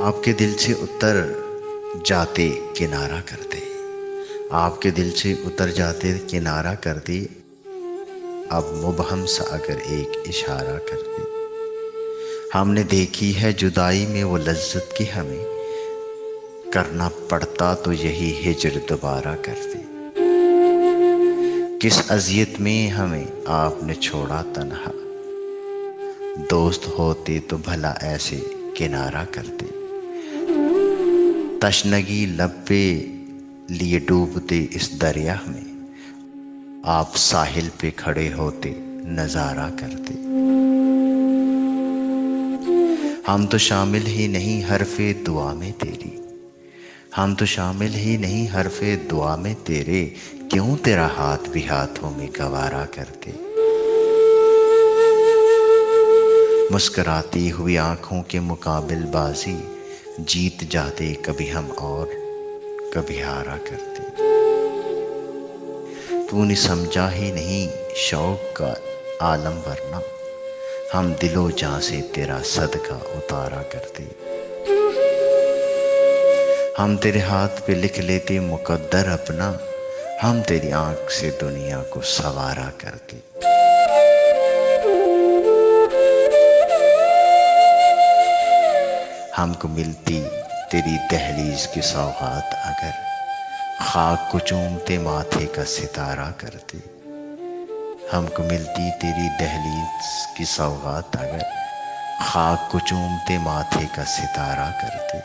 आपके दिल से उतर जाते किनारा करते, आपके दिल से उतर जाते किनारा करते, अब मुबहम सा अगर एक इशारा करते। हमने देखी है जुदाई में वो लज्जत की हमें, करना पड़ता तो यही हिज्र दोबारा करते। किस अज़ियत में हमें आपने छोड़ा तन्हा, दोस्त होते तो भला ऐसे किनारा करते। तशनगी लब पे लिए डूबते इस दरिया में, आप साहिल पे खड़े होते नजारा करते। हम तो शामिल ही नहीं हरफे दुआ में तेरी, हम तो शामिल ही नहीं हरफे दुआ में तेरे, क्यों तेरा हाथ भी हाथों में गवारा करते। मुस्कराती हुई आंखों के मुकाबिल बाजी, जीत जाते कभी हम और कभी हारा करते। तूने समझा ही नहीं शौक का आलम, वरना हम दिलो जां से तेरा सदका उतारा करते। हम तेरे हाथ पे लिख लेते मुकद्दर अपना, हम तेरी आंख से दुनिया को सवारा करते। हमको मिलती तेरी दहलीज की सौगात अगर, खाक को चूमते माथे का सितारा करते। हमको मिलती तेरी दहलीज की सौगात अगर, खाक को चूमते माथे का सितारा करते।